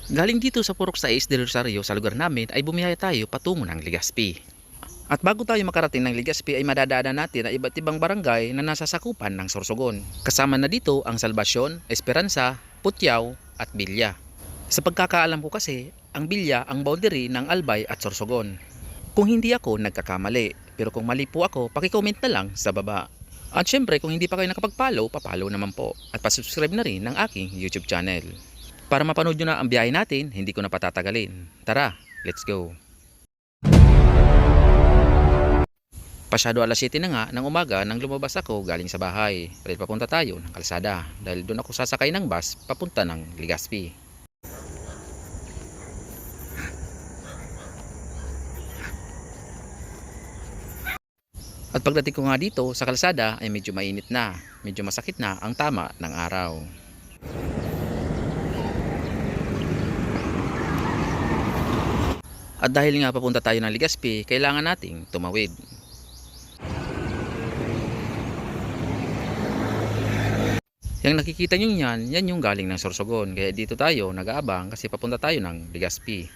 Galing dito sa Purok 6 del Rosario sa lugar namin ay bumiyaya tayo patungo ng Legazpi. At bago tayo makarating ng Legazpi ay madadaanan natin ang iba't ibang barangay na nasa sakupan ng Sorsogon. Kasama na dito ang Salvacion, Esperanza, Putiao at Bilya. Sa pagkakaalam ko kasi, ang Bilya ang boundary ng Albay at Sorsogon. Kung hindi ako nagkakamali, pero kung mali po ako, paki-comment na lang sa baba. At syempre kung hindi pa kayo nakapag-follow, pa-follow naman po. At pa-subscribe na rin ng aking YouTube channel. Para mapanood nyo na ang biyahe natin, hindi ko na patatagalin. Tara, let's go! Pasyado alas 7 na nga ng umaga nang lumabas ako galing sa bahay. Dahil papunta tayo ng kalsada. Dahil doon ako sasakay ng bus papunta ng Legazpi. At pagdating ko nga dito sa kalsada ay medyo mainit na. Medyo masakit na ang tama ng araw. At dahil nga papunta tayo ng Legazpi, kailangan nating tumawid. Yang nakikita nyo yan yung galing ng Sorsogon. Kaya dito tayo nag-aabang kasi papunta tayo ng Legazpi.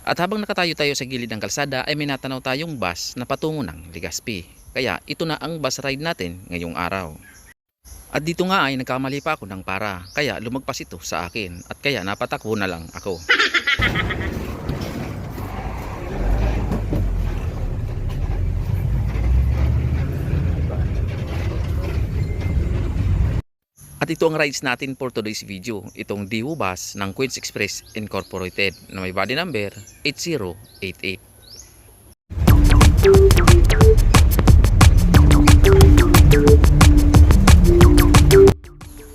At habang nakatayo tayo sa gilid ng kalsada ay may natanaw tayong bus na patungo ng Legazpi. Kaya ito na ang bus ride natin ngayong araw. At dito nga ay nagkamali pa ako ng para, kaya lumagpas ito sa akin at kaya napatakbo na lang ako. At ito ang rides natin for today's video, itong Daewoo Bus ng Queens Express Incorporated na may body number 8088.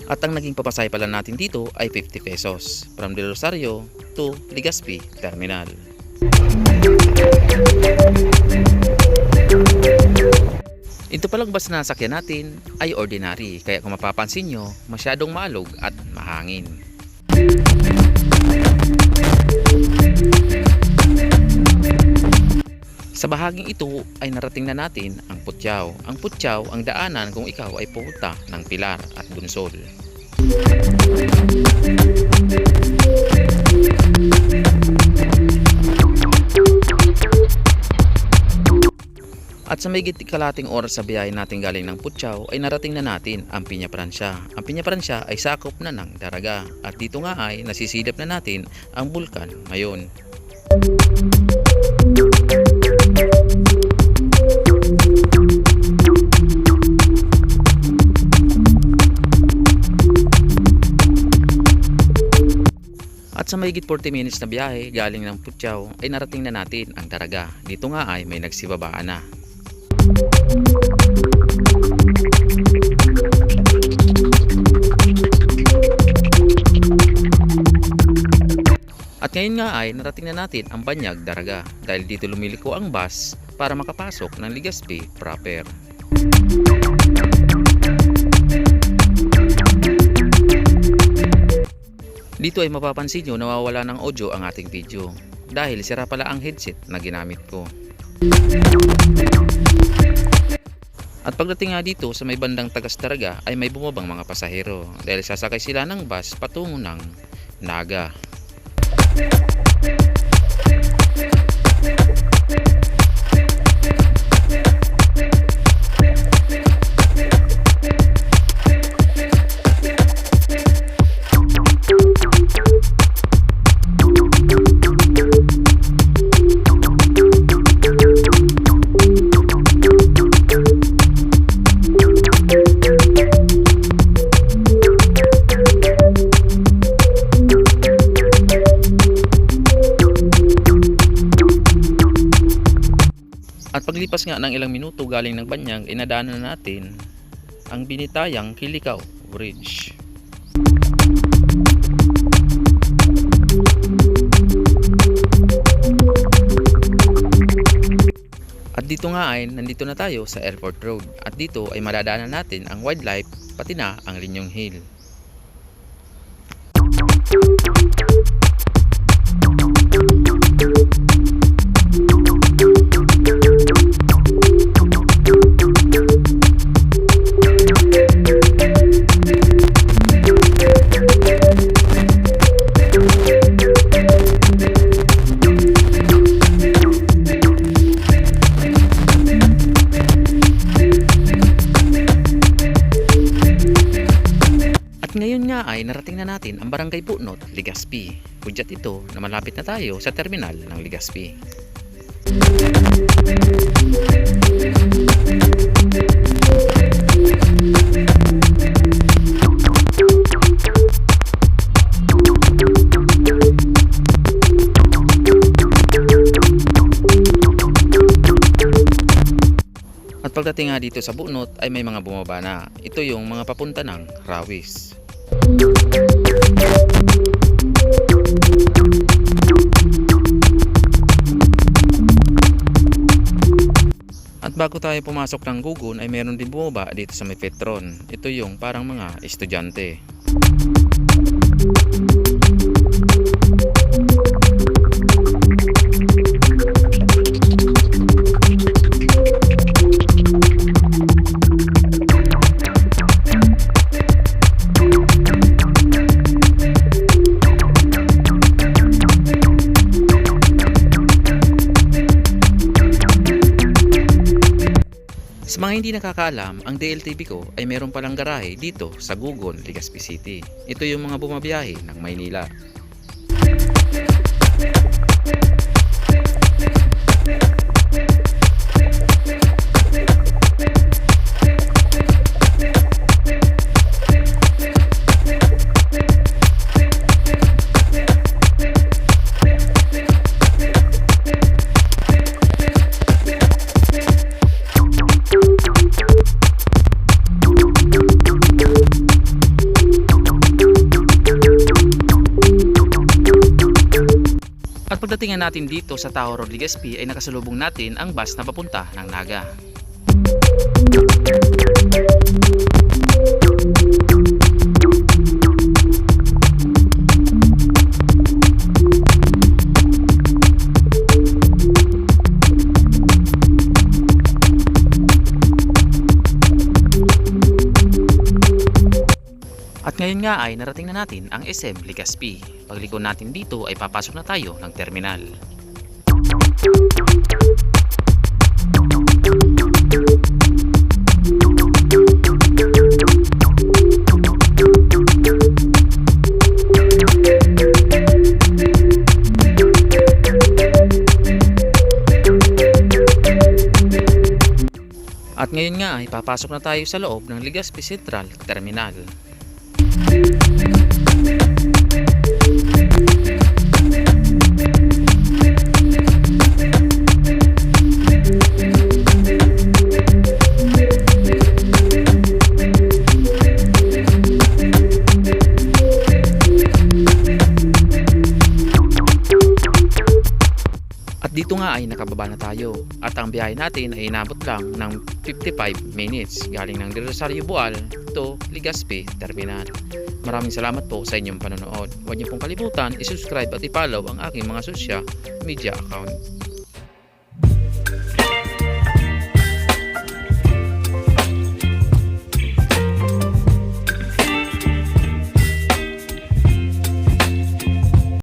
At ang naging papasay pala natin dito ay 50 pesos from Del Rosario to Legazpi Terminal. Ito palang bus na sakyan natin ay ordinary, kaya kung mapapansin nyo, masyadong maalog at mahangin. Sa bahaging ito ay narating na natin ang Putiao. Ang Putiao ang daanan kung ikaw ay pupunta ng Pilar at Bunsol. At sa may kalating oras sa biyahe natin galing ng Putiao ay narating na natin ang Piña Francia. Ang Piña Francia ay sakop na ng Daraga at dito nga ay nasisidap na natin ang bulkan ngayon. At sa mahigit 40 minutes na biyahe galing ng Putiao ay narating na natin ang Daraga. Dito nga ay may nagsibabaan na. At ngayon nga ay narating na natin ang Banyag Daraga dahil dito lumiliko ang bus para makapasok ng Legazpi proper. Dito ay mapapansin nyo nawawala ng audio ang ating video dahil sira pala ang headset na ginamit ko. At pagdating nga dito sa may bandang Tagas Daraga ay may bumabang mga pasahero dahil sasakay sila ng bus patungo ng Naga. At paglipas nga ng ilang minuto galing ng Banyag, inadaanan na natin ang binitayang Kilikaw Bridge. At dito nga ay nandito na tayo sa Airport Road at dito ay madadaanan natin ang wildlife pati na ang Linyong Hill. ngayon nga ay narating na natin ang Barangay Bunot, Legazpi. Hudyat ito na malapit na tayo sa terminal ng Legazpi. At pagdating nga dito sa Bunot ay may mga bumaba na. Ito yung mga papunta ng Rawis. At bago tayo pumasok ng Gugun ay meron din bumaba dito sa may Petron. Ito yung parang mga estudyante. Sa mga hindi nakakaalam, ang DLTV ko ay meron palang garahe dito sa Gugun, Legazpi City. Ito yung mga bumabiyahe ng Maynila. At pagdating natin dito sa Tower Road, Legazpi ay nakasalubong natin ang bus na papunta ng Naga. At ngayon nga ay narating na natin ang SM Legazpi. Pagliko natin dito ay papasok na tayo ng terminal. At ngayon nga ay papasok na tayo sa loob ng Legazpi Central Terminal. At dito nga ay nakababa na tayo at ang biyahe natin ay inabot lang ng 55 minutes galing ng Rosario Boal to Legazpi Terminal. Maraming salamat po sa inyong panonood. Huwag niyo pong kalimutan i-subscribe at i-follow ang aking mga social media account.